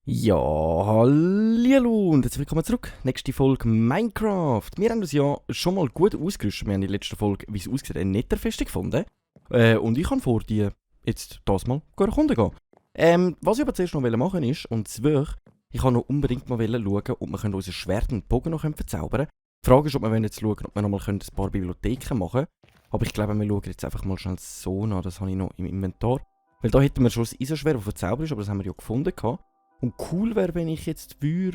Ja, hallo und jetzt willkommen zurück. Nächste Folge Minecraft. Wir haben uns ja schon mal gut ausgerüstet. Wir haben in der letzten Folge, wie es aussieht, eine Netherfeste gefunden. Und ich habe vor, die jetzt das mal erkunden gehen. Was ich aber zuerst noch machen wollte, ist, und zwar, ich wollte noch unbedingt mal schauen, ob wir unser Schwert und Bogen noch verzaubern können. Die Frage ist, ob wir jetzt schauen, ob wir noch mal ein paar Bibliotheken machen können. Aber ich glaube, wir schauen jetzt einfach mal schnell so nach. Das habe ich noch im Inventar. Weil da hätten wir schon das Eisenschwert, das verzaubert ist, aber das haben wir ja gefunden. Und cool wäre, wenn ich jetzt für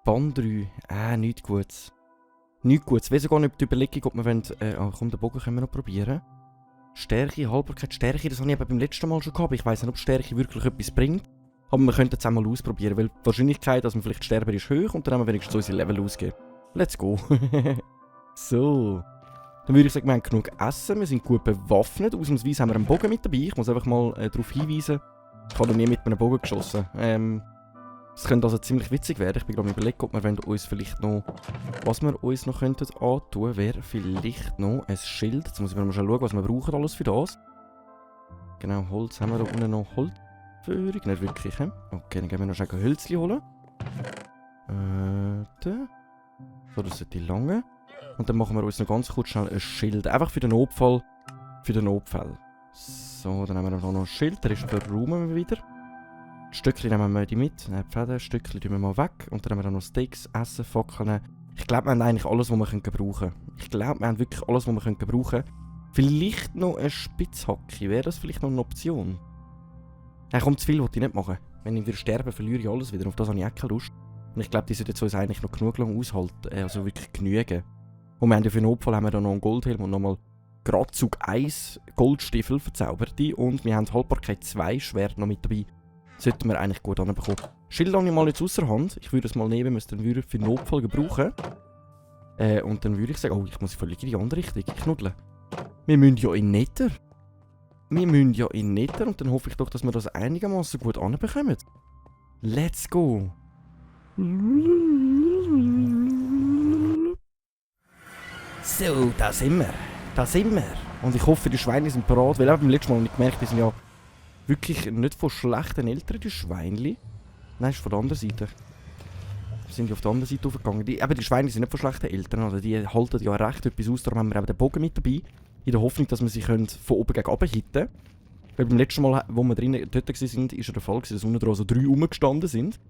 Band 3... nichts Gutes. Nichts Gutes. Ich weiß sogar nicht, ob die Überlegung, ob wir wollen... komm, den Bogen können wir noch probieren. Stärke, Haltbarkeit, Stärke, das habe ich eben beim letzten Mal schon gehabt. Ich weiss nicht, ob Stärke wirklich etwas bringt. Aber wir könnten es auch mal ausprobieren, weil die Wahrscheinlichkeit, dass wir vielleicht sterben, ist hoch und dann haben wir wenigstens unsere Level ausgeben. Let's go. So. Dann würde ich sagen, wir haben genug Essen, wir sind gut bewaffnet. Ausnahmsweise haben wir einen Bogen mit dabei. Ich muss einfach mal darauf hinweisen. Ich habe noch nie mit einem Bogen geschossen. Das könnte also ziemlich witzig werden. Ich bin gerade überlegt, ob wir uns vielleicht noch... Was wir uns noch könnten antun, wäre vielleicht noch ein Schild. Jetzt muss ich mal schauen, was wir brauchen alles für das. Genau, Holz. Haben wir da unten noch Holzführung? Nicht wirklich, he? Okay, dann gehen wir noch schnell Hölzchen holen. So, das sind die lange. Und dann machen wir uns noch ganz kurz schnell ein Schild. Einfach für den Notfall. Für den Notfall. So, dann haben wir noch ein Schild, der ist verräumen wir wieder. Die Stückchen nehmen wir die mit, die Fäden, Stückchen tun wir mal weg. Und dann haben wir noch Steaks, Essen, Fackeln. Ich glaube, wir haben eigentlich alles, was wir brauchen können. Ich glaube, wir haben wirklich alles, was wir brauchen können. Vielleicht noch eine Spitzhacke, wäre das vielleicht noch eine Option? Kommt zu viel, wollte ich nicht machen. Wenn ich wieder sterbe, verliere ich alles wieder. Auf das habe ich auch keine Lust. Und ich glaube, die sollten uns eigentlich noch genug lang aushalten. Also wirklich genügen. Und wir haben ja für den Notfall haben wir da noch einen Goldhelm und nochmal Gradzug 1 Goldstiefel verzauberte und wir haben Haltbarkeit 2 Schwert noch mit dabei. Sollten wir eigentlich gut anbekommen. Schild habe ich mal jetzt ausser Hand. Ich würde es mal nehmen, wenn wir es dann für den Notfall gebrauchen. Und dann würde ich sagen, oh, ich muss völlig in die andere Richtung knuddeln. Wir müssen ja in Nether. Und dann hoffe ich doch, dass wir das einigermaßen gut anbekommen. Let's go. So, da sind wir. Und ich hoffe, die Schweine sind parat, weil beim letzten Mal habe ich gemerkt, die sind ja wirklich nicht von schlechten Eltern, die Schweinli. Nein, ist von der anderen Seite. Wir sind ja auf der anderen Seite aufgegangen. Die Schweine sind nicht von schlechten Eltern, also die halten ja recht etwas aus, darum haben wir eben den Bogen mit dabei. In der Hoffnung, dass wir sie von oben gegen unten hitten. Weil beim letzten Mal, wo wir drinnen dort waren, ist ja der Fall, dass unten dran so 3 rumgestanden sind.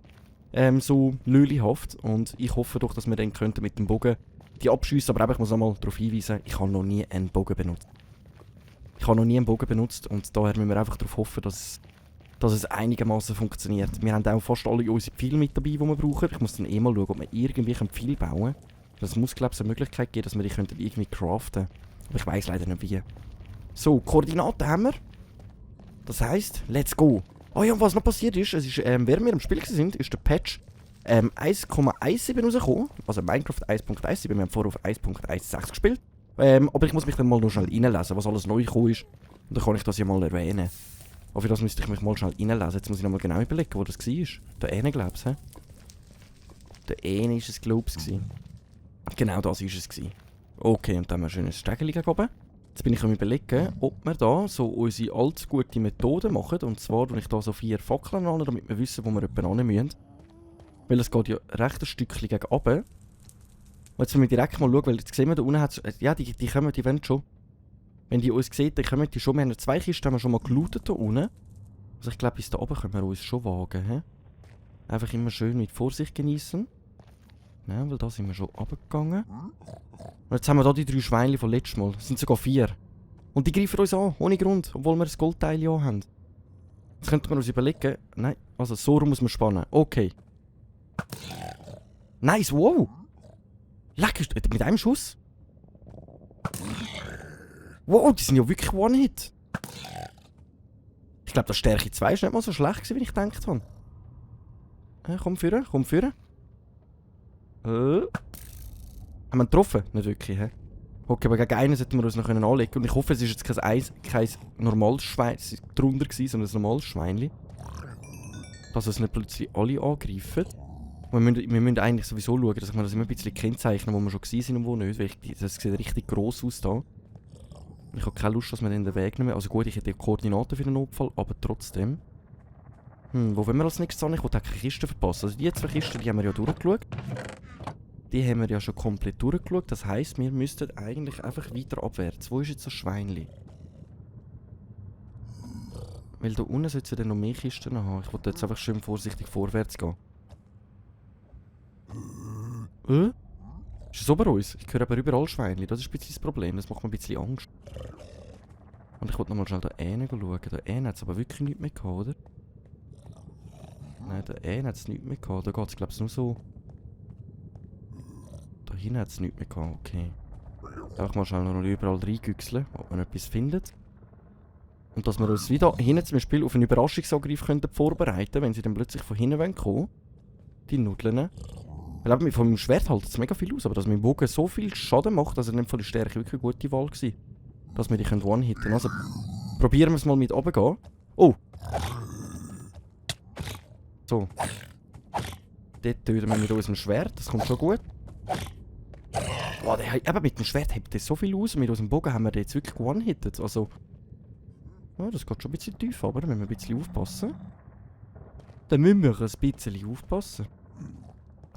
So lölihaft. Und ich hoffe doch, dass wir dann könnten mit dem Bogen die abschiessen, aber ich muss nochmal darauf hinweisen, ich habe noch nie einen Bogen benutzt. Und daher müssen wir einfach darauf hoffen, dass es einigermaßen funktioniert. Wir haben auch fast alle unsere Pfeile mit dabei, die wir brauchen. Ich muss dann mal schauen, ob wir irgendwie einen Pfeil bauen können. Das muss, glaube ich, eine Möglichkeit geben, dass wir die irgendwie craften können. Aber ich weiss leider nicht wie. So, Koordinaten haben wir. Das heisst, let's go. Oh ja, und was noch passiert ist, während wir im Spiel waren, ist der Patch 1,17 rausgekommen. Also Minecraft 1.17. Wir haben vorher auf 1.16 gespielt. Aber ich muss mich dann mal noch schnell reinlesen, was alles neu gekommen ist. Und dann kann ich das ja mal erwähnen. Aber für das müsste ich mich mal schnell reinlesen. Jetzt muss ich noch mal genau überlegen, wo das war. Der eine, glaube ich. Der eine ist es, glaube ich. Genau das ist es. Okay, und dann haben wir ein schönes Stegeli gegen oben. Jetzt bin ich am Überlegen, ob wir da so unsere allzu gute Methode machen. Und zwar tue ich da so 4 Fackeln an, damit wir wissen, wo wir jemanden hin müssen. Weil es geht ja recht ein Stückchen gegen oben. Und jetzt müssen wir direkt mal schauen, weil jetzt sehen wir, da unten hat es... Ja, die kommen, die wollen schon. Wenn die uns sehen, dann kommen die schon. Wir haben ja 2 Kisten haben wir schon mal gelootet hier unten. Also ich glaube, bis da oben können wir uns schon wagen. He? Einfach immer schön mit Vorsicht genießen. Ja, weil da sind wir schon runtergegangen. Und jetzt haben wir da die 3 Schweinchen von letztem Mal. Es sind sogar 4. Und die greifen uns an, ohne Grund, obwohl wir das Goldteil ja haben. Jetzt könnte man uns überlegen... Nein, also so rum muss man spannen. Okay. Nice, wow! Leck, mit einem Schuss? Wow, die sind ja wirklich One-Hit. Ich glaube, das Stärke 2 ist nicht mal so schlecht gewesen, wie ich gedacht habe. Komm führen. Haben wir ihn getroffen? Nicht wirklich, hä? Okay, aber gegen einen sollten wir uns noch anlegen können. Und ich hoffe, es ist jetzt kein normales Schwein drunter gewesen, sondern ein normales Schweinchen. Dass es nicht plötzlich alle angreifen. Wir müssen eigentlich sowieso schauen, dass wir das immer ein bisschen kennzeichnen, wo wir schon gewesen sind und wo nicht. Weil das sieht richtig gross aus da. Ich habe keine Lust, dass wir den Weg nehmen. Also gut, ich hätte die Koordinaten für den Notfall, aber trotzdem. Wo wollen wir als nächstes an? Ich wollte keine Kisten verpassen. Also die 2 Kisten, die haben wir ja durchgeschaut. Die haben wir ja schon komplett durchgeschaut. Das heisst, wir müssten eigentlich einfach weiter abwärts. Wo ist jetzt das Schweinli? Weil da unten sollte es dann noch mehr Kisten haben. Ich wollte jetzt einfach schön vorsichtig vorwärts gehen. Ist es ober uns? Ich höre aber überall Schweinli. Das ist ein bisschen das Problem. Das macht mir ein bisschen Angst. Und ich wollte nochmal schnell da hinten schauen. Da hinten hat es aber wirklich nichts mehr gehabt, oder? Nein, da hinten hat es nichts mehr gehabt. Da geht es, glaube ich, nur so. Da hinten hat es nichts mehr gehabt. Okay. Einfach mal schnell noch überall reingüchseln, ob man etwas findet. Und dass wir uns wieder hinten zum Beispiel auf einen Überraschungsangriff vorbereiten können, wenn sie dann plötzlich von hinten kommen. Die Nudeln. Weil eben von meinem Schwert hält es mega viel aus, aber dass mein Bogen so viel Schaden macht, also in dem Fall ist Stärke wirklich eine gute Wahl gewesen. Dass wir die one-hitten können. Also probieren wir es mal mit oben gehen. Oh! So. Dort töten wir mit unserem Schwert, das kommt schon gut. Boah, eben mit dem Schwert hebt das so viel aus und mit unserem Bogen haben wir den jetzt wirklich one-hittet. Also. Ja, das geht schon ein bisschen tief, aber da müssen wir ein bisschen aufpassen. Dann müssen wir ein bisschen aufpassen.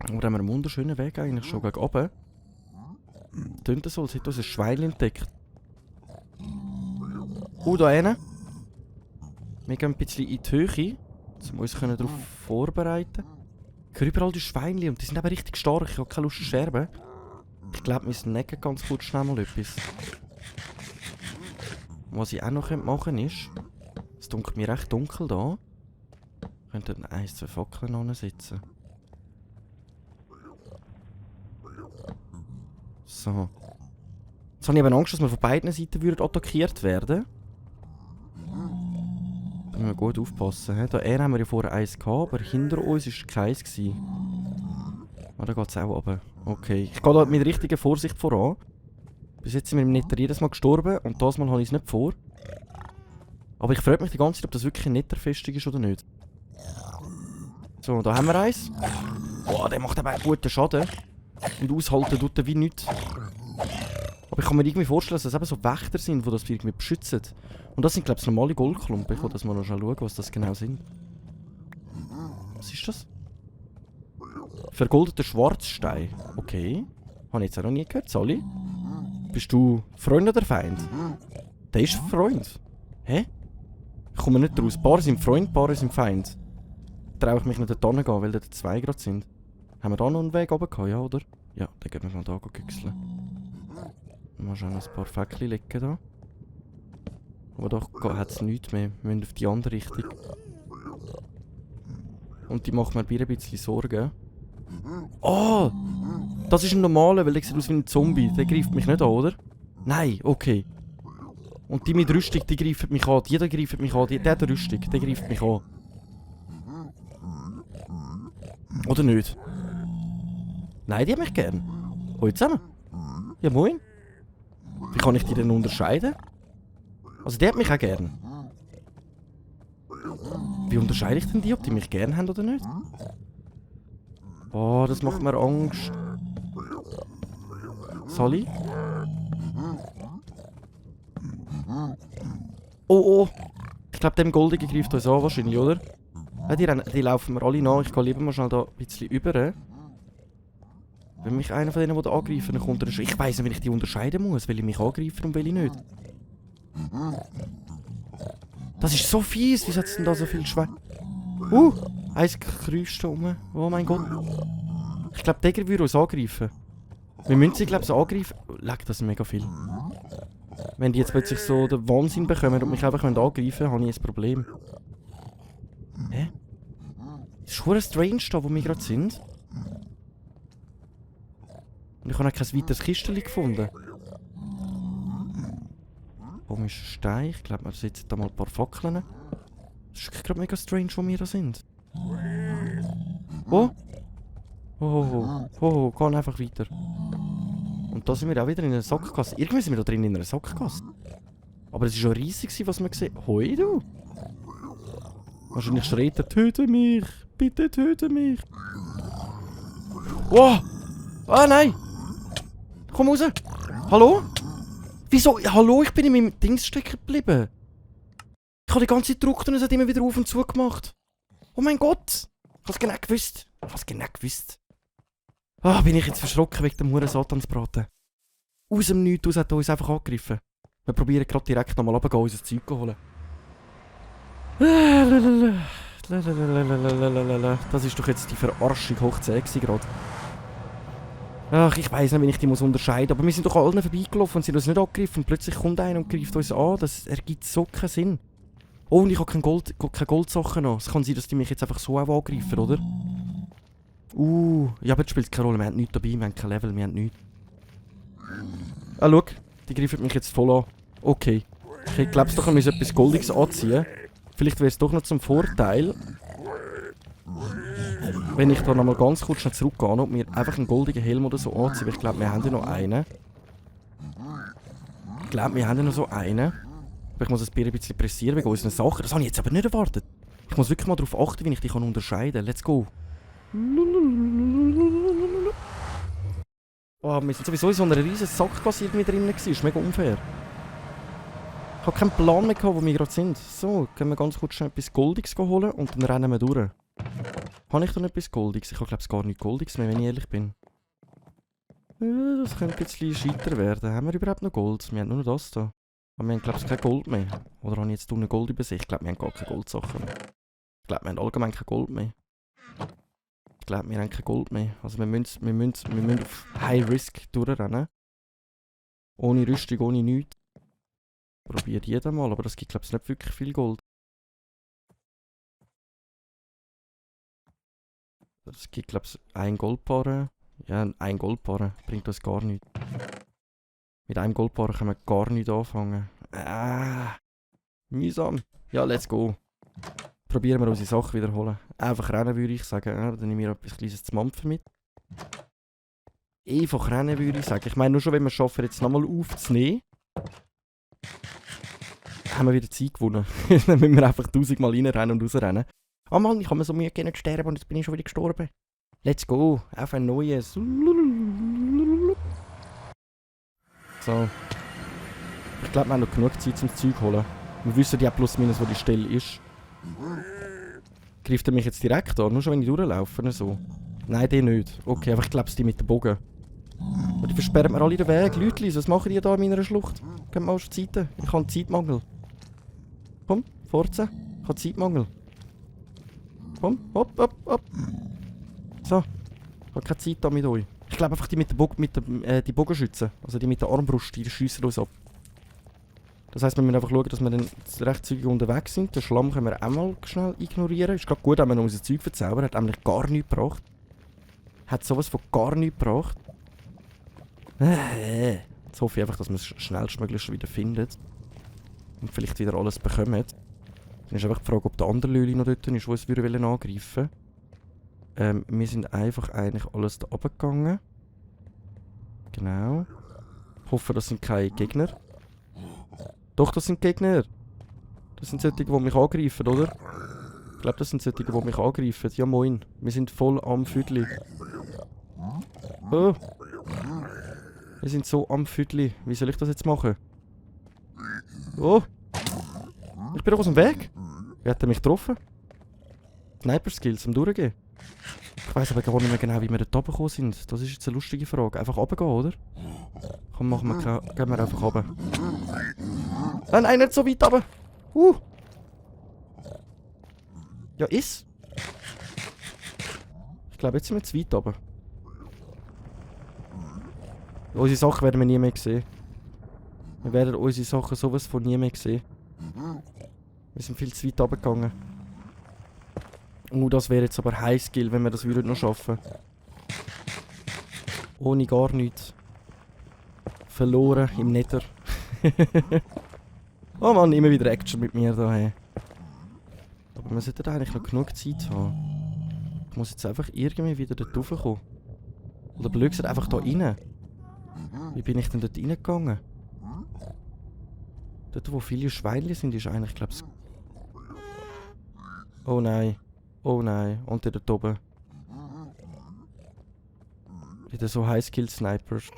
Aber haben wir einen wunderschönen Weg eigentlich schon gegen oben. Tönt das so, als hätte uns ein Schwein entdeckt. Da hinten. Wir gehen ein bisschen in die Höhe, um uns darauf vorbereiten. Ich höre überall die Schweinchen und die sind aber richtig stark. Ich habe keine Lust zu sterben. Ich glaube, wir snacken ganz kurz schnell mal etwas. Was ich auch noch machen könnte, ist... Es dunkelt mir recht dunkel da. Ich könnte dann 1, 2 Fackeln ansetzen. So. Jetzt habe ich aber Angst, dass wir von beiden Seiten attackiert werden. Da müssen wir gut aufpassen. He? Da haben wir ja vorher eins gehabt, aber hinter uns war keins. Ah, da geht es auch runter. Okay. Ich gehe da mit richtiger Vorsicht voran. Bis jetzt sind wir im Nether jedes Mal gestorben und das Mal habe ich es nicht vor. Aber ich frage mich die ganze Zeit, ob das wirklich eine Netherfestung ist oder nicht. So, da haben wir eins. Boah, der macht aber auch guten Schaden. Und aushalten tut er wie nichts. Aber ich kann mir irgendwie vorstellen, dass das eben so Wächter sind, die das irgendwie beschützen. Und das sind, glaube ich, normale Goldklumpen. Ich will das mal noch schnell schauen, was das genau sind. Was ist das? Vergoldeter Schwarzstein. Okay. Habe ich jetzt auch noch nie gehört, Sally. Bist du Freund oder Feind? Der ist Freund. Hä? Ich komme nicht raus. Paar sind Freund, Paar sind Feind. Traue ich mich nicht dort gehen, weil da 2 gerade sind. Haben wir da noch einen Weg runter gehabt, ja, oder? Ja, dann gehen wir mal da güchseln. Mal schauen, ein paar Päckchen legen da. Aber doch hat es nichts mehr. Wir müssen auf die andere Richtung. Und die macht mir ein bisschen Sorgen. Oh! Das ist ein normaler, weil der sieht aus wie ein Zombie. Der greift mich nicht an, oder? Nein, okay. Und die mit Rüstung, die greifen mich an. Jeder greift mich an. Der hat Rüstung, der greift mich an. Oder nicht? Nein, die haben mich gern. Hallo zusammen. Ja, moin. Wie kann ich die denn unterscheiden? Also, die hat mich auch gern. Wie unterscheide ich denn die, ob die mich gern haben oder nicht? Oh, das macht mir Angst. Sally? Oh, oh. Ich glaube, dem Goldigen greift uns an wahrscheinlich, oder? Ja, die laufen mir alle nach. Ich gehe lieber mal schnell da ein bisschen rüber. Wenn mich einer von denen angreifen, dann kommt er... Ich weiss nicht, wenn ich die unterscheiden muss, will ich mich angreifen und will ich nicht. Das ist so fies. Wieso hat es denn da so viel Schwein? Eins kreuzt da rum. Oh mein Gott. Ich glaube, der würde uns angreifen. Wir müssen sie, glaube ich, so angreifen. Leck, das ist mega viel. Wenn die jetzt plötzlich so den Wahnsinn bekommen und mich einfach angreifen können, habe ich ein Problem. Hä? Das ist schon strange da, wo wir gerade sind. Und ich habe auch kein weiteres Kistchen gefunden. Komischer Stein. Ich glaube, wir setzen da mal ein paar Fackeln. Das ist gerade mega strange, wo wir da sind. Oh! Oh, gehen einfach weiter. Und da sind wir auch wieder in einer Sackgasse. Irgendwie sind wir da drin in einer Sackgasse. Aber es war schon riesig, was wir gesehen haben. Hoi, du! Wahrscheinlich schreit er, töte mich! Bitte töte mich! Wow! Ah, nein! Komm raus! Hallo? Wieso? Hallo, ich bin in meinem Dings stecken geblieben. Ich habe die ganze Zeit gedrückt und es hat immer wieder auf und zu gemacht. Oh mein Gott! Ich hab's genau gewusst. Ich hab's genau gewusst. Ah, bin ich jetzt verschrocken wegen dem huren Satansbraten. Aus dem Nichts aus hat er uns einfach angegriffen. Wir probieren gerade direkt nochmal runtergehen, unser Zeug zu holen. Das ist doch jetzt die Verarschung hoch 10 gerade. Ach, ich weiss nicht, wie ich die muss unterscheiden muss. Aber wir sind doch an allen vorbeigelaufen und sind uns nicht angegriffen. Und plötzlich kommt einer und greift uns an. Das ergibt so keinen Sinn. Oh, und ich habe keine Goldsachen noch. Es kann sein, dass die mich jetzt einfach so auch angreifen, oder? Ja, aber jetzt spielt es keine Rolle. Wir haben nichts dabei, wir haben kein Level, wir haben nichts. Ah, schau. Die greifen mich jetzt voll an. Okay. Ich glaube, doch, wir müssen etwas Goldiges anziehen. Vielleicht wäre es doch noch zum Vorteil, wenn ich da nochmal ganz kurz schnell zurückgehe und mir einfach einen goldigen Helm oder so anziehe. Ich glaube, wir haben ja noch einen. Ich glaube, wir haben ja noch so einen. Aber ich muss das Bier ein bisschen pressieren wegen unseren Sachen. Das habe ich jetzt aber nicht erwartet. Ich muss wirklich mal darauf achten, wie ich die unterscheiden kann. Let's go. Oh, wir sind sowieso in so einer riesen Sackgasse irgendwie drin gewesen. Das ist mega unfair. Ich habe keinen Plan mehr gehabt, wo wir gerade sind. So, können wir ganz kurz schnell etwas Goldiges holen und dann rennen wir durch. Habe ich da nicht etwas Goldiges? Ich habe glaube ich gar nichts Goldiges mehr, wenn ich ehrlich bin. Das könnte ein bisschen scheiter werden. Haben wir überhaupt noch Gold? Wir haben nur noch das da. Aber wir haben glaube ich kein Gold mehr. Oder habe ich jetzt eine Gold über sich? Ich glaube wir haben gar keine Goldsachen mehr. Ich glaube wir haben allgemein kein Gold mehr. Ich glaube wir haben kein Gold mehr. Also wir müssen auf High Risk durchrennen. Ohne Rüstung, ohne nichts. Probiert jeder mal, aber das gibt glaube ich nicht wirklich viel Gold. Es gibt glaube ich ein Goldbarren. Ja, ein Goldbarren bringt uns gar nichts. Mit einem Goldbarren können wir gar nichts anfangen. Mühsam. Ja, let's go. Probieren wir unsere Sachen wiederholen. Einfach rennen würde ich sagen. Ja, dann nehmen wir etwas Kleines zu mampfen mit. Einfach rennen würde ich sagen. Ich meine, nur schon wenn wir es schaffen, jetzt nochmal aufzunehmen, haben wir wieder Zeit gewonnen. Dann müssen wir einfach 1000 Mal reinrennen und rausrennen. Ah Mann, ich habe mir so Mühe gegeben, nicht sterben und jetzt bin ich schon wieder gestorben. Let's go. Auf ein neues. So. Ich glaube, wir haben noch genug Zeit zum Zeug holen. Wir wissen ja plus minus, wo die Stelle ist. Greift er mich jetzt direkt an? Nur schon wenn ich durchlaufe oder so? Nein, die nicht. Okay, aber ich glaube, die mit dem Bogen. Aber die versperren mir alle den Weg. Leute, was machen die da in meiner Schlucht? Gehen wir auf die Seite. Ich habe Zeitmangel. Komm, Forza. Ich habe Zeitmangel. Komm, hopp, hopp, hopp. So. Ich habe keine Zeit da mit euch. Ich glaube einfach die mit der die Bogenschützen. Also die mit der Armbrust, die schiessen uns ab. Das heisst, wir müssen einfach schauen, dass wir dann recht zügig unterwegs sind. Den Schlamm können wir auch mal schnell ignorieren. Ist gerade gut, wenn wir noch unser Zeug verzaubern. Hat nämlich gar nichts gebracht. Hat sowas von gar nichts gebracht. Jetzt hoffe ich einfach, dass wir es schnellstmöglich wieder findet. Und vielleicht wieder alles bekommen. Dann ist einfach die Frage, ob der andere Lüli noch dort ist, der uns angreifen will. Wir sind einfach eigentlich alles da runtergegangen. Genau. Ich hoffe, das sind keine Gegner. Doch, das sind Gegner. Das sind solche, die mich angreifen, oder? Ich glaube, das sind solche, die mich angreifen. Ja, moin. Wir sind voll am Füdli. Oh. Wir sind so am Füdli. Wie soll ich das jetzt machen? Oh. Ich bin doch aus dem Weg. Wie hat er mich getroffen? Sniper-Skills zum Durchgehen. Ich weiss aber gar nicht mehr genau, wie wir dort runtergekommen sind. Das ist jetzt eine lustige Frage. Einfach runtergehen, oder? Komm, gehen wir einfach runter. Nein, nicht so weit runter. Ja, ist. Ich glaube, jetzt sind wir zu weit runter. Unsere Sachen werden wir nie mehr sehen. Wir werden unsere Sachen sowas von nie mehr sehen. Wir sind viel zu weit runtergegangen. Das wäre jetzt aber Highskill, wenn wir das noch schaffen würden. Ohne gar nichts. Verloren im Nether. Oh Mann, immer wieder Action mit mir da. Hey. Aber wir sollten eigentlich noch genug Zeit haben. Ich muss jetzt einfach irgendwie wieder dort raufkommen. Oder blöd gesagt, einfach da rein. Wie bin ich denn dort reingegangen? Dort, wo viele Schweinchen sind, ist eigentlich, glaube ich... Oh nein. Oh nein. Und dort oben. Wieder so High-Skill-Snipers.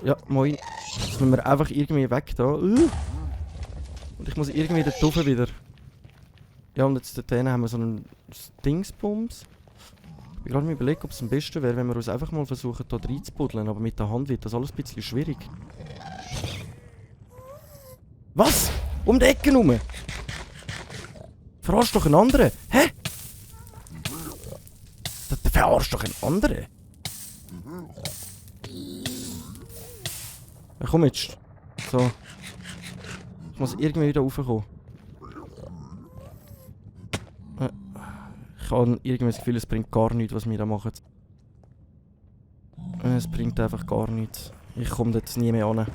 Ja, moin. Jetzt müssen wir einfach irgendwie weg da. Und ich muss irgendwie dort rauf wieder. Ja, und jetzt dort haben wir so einen Dingsbums. Ich bin gerade mir überlegt, ob es am besten wäre, wenn wir uns einfach mal versuchen, hier reinzubuddeln. Aber mit der Hand wird das alles ein bisschen schwierig. Was? Um die Ecke rum? Verarscht doch einen anderen. Hä? Der verarscht doch einen anderen. Ja, komm jetzt. So. Ich muss irgendwie wieder raufkommen. Ich habe irgendwie das Gefühl, es bringt gar nichts, was wir da machen. Es bringt einfach gar nichts. Ich komme dort nie mehr an. Am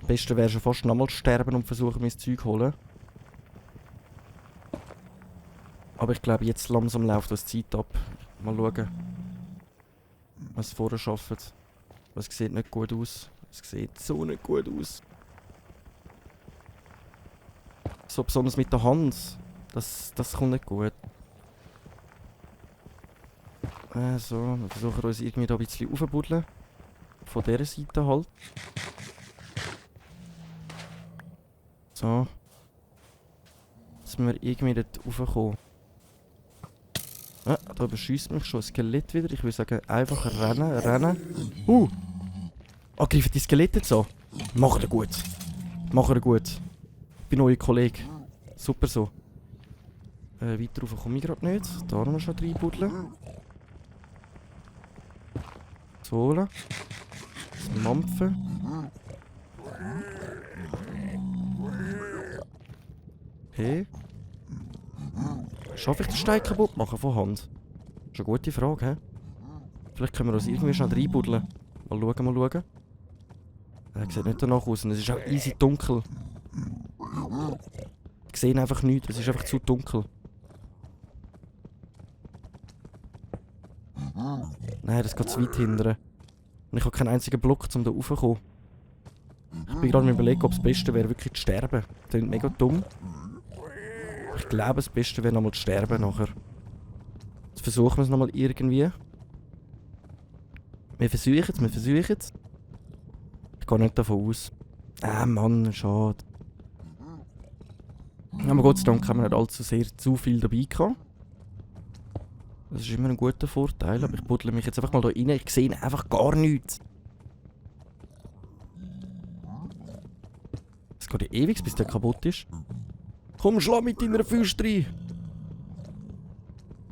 besten wäre schon fast nochmal sterben und versuchen, mein Zeug zu holen. Aber ich glaube, jetzt langsam läuft das Zeit ab. Mal schauen, was sie vorher schaffen. Es sieht nicht gut aus. Es sieht so nicht gut aus. So besonders mit der Hand. Das kommt nicht gut. So, wir versuchen uns irgendwie da ein bisschen aufzubuddeln. Von dieser Seite halt. So. Jetzt müssen wir irgendwie dort raufkommen. Da überschießt mich schon ein Skelett wieder. Ich würde sagen, einfach rennen. Greifen die Skelette jetzt an? Macht er gut. Ich bin euer Kollege. Super so. Weiter rauf komme ich gerade nicht. Da müssen wir schon reinbuddeln. So holen. Das Mampfen. Okay. Schaffe ich den Stein kaputt machen von Hand? Das ist eine gute Frage, hä? Vielleicht können wir uns irgendwie schnell reinbuddeln. Mal schauen. Sieht nicht danach aus und es ist auch easy dunkel. Ich sehe einfach nichts, es ist einfach zu dunkel. Nein, das geht zu weit hindern. Und ich habe keinen einzigen Block, um da raufzukommen. Ich bin gerade mir überlegen, ob das Beste wäre, wirklich zu sterben. Das klingt mega dumm. Ich glaube, das Beste wäre nochmal zu sterben nachher. Jetzt versuchen wir es nochmal irgendwie. Wir versuchen es. Ich gehe nicht davon aus. Mann, schade. Aber Gott sei Dank haben wir nicht allzu zu viel dabei gehabt. Das ist immer ein guter Vorteil, aber ich buddle mich jetzt einfach mal da rein. Ich sehe einfach gar nichts. Es geht ja ewig, bis der kaputt ist. Komm, schlag mit deiner Füße rein.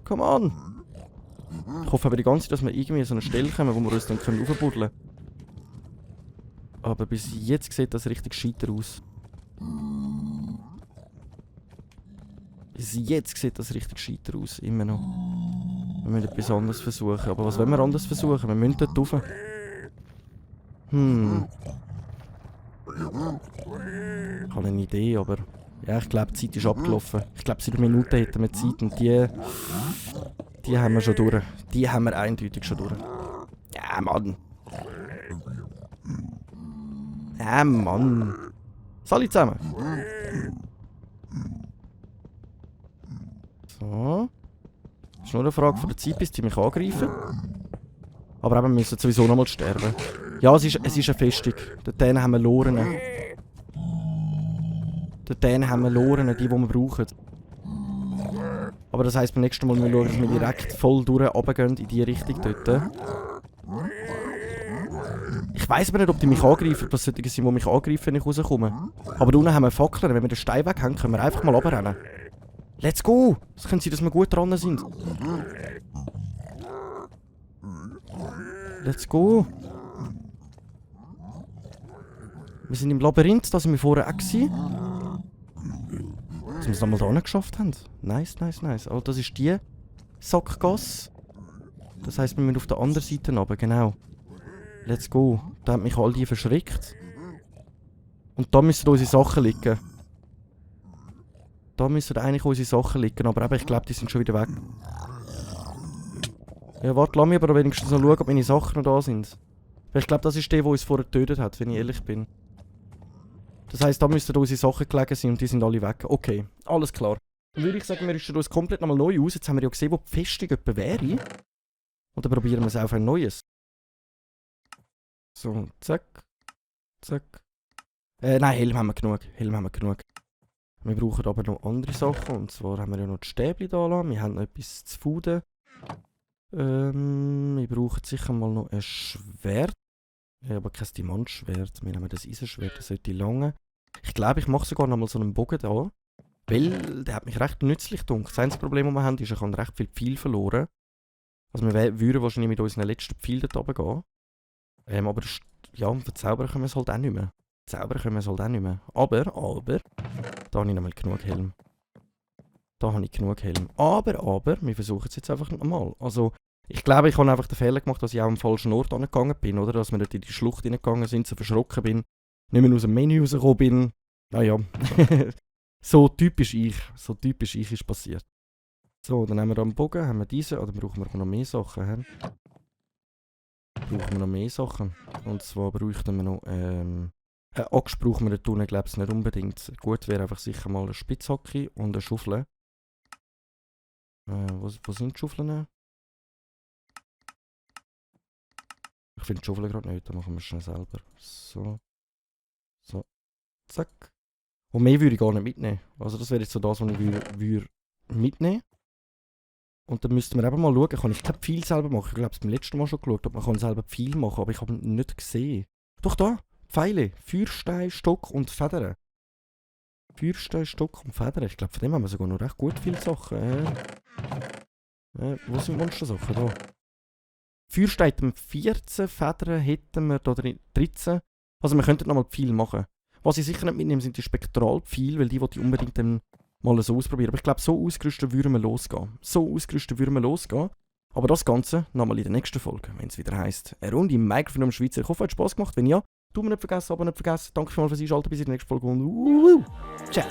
Come on. Ich hoffe aber die ganze Zeit, dass wir irgendwie an so eine Stelle kommen, wo wir uns dann aufbuddeln können. Aber bis jetzt sieht das richtig scheiter aus. Bis jetzt sieht das richtig scheiter aus, immer noch. Wir müssen etwas anderes versuchen. Aber was wollen wir anders versuchen? Wir müssen dort rauf. Ich habe eine Idee, aber... Ja, ich glaube, die Zeit ist abgelaufen. Ich glaube, 7 Minuten hätten wir Zeit und die haben wir schon durch. Die haben wir eindeutig schon durch. Ja, Mann. Ja, Mann. Salut zusammen. So. Das ist nur eine Frage von der Zeit, bis die mich angreifen. Aber eben, wir müssen sowieso nochmal sterben. Ja, es ist eine Festung. Dort haben wir Lorenen. Dort haben wir Lorenen, die wir brauchen. Aber das heisst, beim nächsten Mal müssen wir schauen, dass wir direkt voll durch runtergehen in die Richtung dort. Ich weiss aber nicht, ob die mich angreifen, ob das solche sind, die mich angreifen, wenn ich rauskomme. Aber da unten haben wir Fackeln, wenn wir den Stein weghängen, können wir einfach mal runterrennen. Let's go! Das könnte sein, dass wir gut dran sind. Let's go! Wir sind im Labyrinth, da sind wir vorher auch gewesen. Dass wir es nochmal da geschafft haben. Nice. Also das ist die Sackgasse. Das heisst, wir müssen auf der anderen Seite runter, genau. Let's go. Da haben mich all die verschreckt. Und da müssen unsere Sachen liegen. Da müssen eigentlich unsere Sachen liegen, aber eben, ich glaube, die sind schon wieder weg. Ja, warte, lass mich aber wenigstens noch schauen, ob meine Sachen noch da sind. Weil ich glaube, das ist der uns vorher getötet hat, wenn ich ehrlich bin. Das heisst, da müssten unsere Sachen gelegen sein und die sind alle weg. Okay, alles klar. Dann würde ich sagen, wir rüsten uns komplett nochmal neu aus. Jetzt haben wir ja gesehen, wo die Festung etwa wäre. Und dann probieren wir es auf ein neues. So, zack. Zack. Nein, Helm haben wir genug. Helm haben wir genug. Wir brauchen aber noch andere Sachen. Und zwar haben wir ja noch die Stäbchen da lassen. Wir haben noch etwas zu fuden. Wir brauchen sicher mal noch ein Schwert. Ich habe aber kein Diamantschwert. Wir nehmen das Eisenschwert, das sollte lange. Ich glaube, ich mache sogar noch mal so einen Bogen da. Weil der hat mich recht nützlich gedacht. Das einzige Problem, das wir haben, ist, ich habe recht viel Pfeil verloren. Also wir würden wahrscheinlich mit unseren letzten Pfeil dort runtergehen. Aber ja, verzaubern können wir es halt auch nicht mehr. Aber, da habe ich nochmal genug Helm. Aber, wir versuchen es jetzt einfach nochmal. Also, ich glaube, ich habe einfach den Fehler gemacht, dass ich auch am falschen Ort angegangen bin, oder? Dass wir dort in die Schlucht hineingegangen sind, so verschrocken bin, nicht mehr aus dem Menü rausgekommen bin. Naja, so typisch ich ist passiert. So, dann haben wir da einen Bogen, haben wir diesen, oder brauchen wir noch mehr Sachen? Und zwar bräuchten wir noch, Axt brauchen wir dort unten, glaube ich, nicht unbedingt. Gut wäre einfach sicher mal eine Spitzhacke und eine Schaufel. Wo sind die Schaufeln? Ich finde die Schaufel gerade nicht, dann machen wir es schnell selber. So. So. Zack. Und mehr würde ich gar nicht mitnehmen. Also das wäre jetzt so das, was ich würde mitnehmen. Und dann müssten wir eben mal schauen, kann ich kein Pfeil selber machen? Ich glaube, es beim letzten Mal schon geschaut, ob man selber Pfeil machen kann, aber ich habe ihn nicht gesehen. Doch da, Pfeile, Feuerstein, Stock und Federn. Feuerstein, Stock und Federn. Ich glaube, von dem haben wir sogar noch recht gut viele Sachen. Wo sind Monstersachen? Da. Feuerstein hätten wir 14, Federn hätten wir da 13. Also wir könnten nochmal Pfeil machen. Was ich sicher nicht mitnehme, sind die Spektralpfeile, weil die wollte ich unbedingt dann mal so ausprobieren. Aber ich glaube, so ausgerüstet würden wir losgehen. Aber das Ganze nochmal in der nächsten Folge, wenn es wieder heisst, eine Runde im Mikrofon am Schweizer. Ich hoffe, es hat Spass gemacht. Wenn ja, tu mir nicht vergessen, aber nicht vergessen. Danke fürs Einschalten, bis in der nächsten Folge und ciao.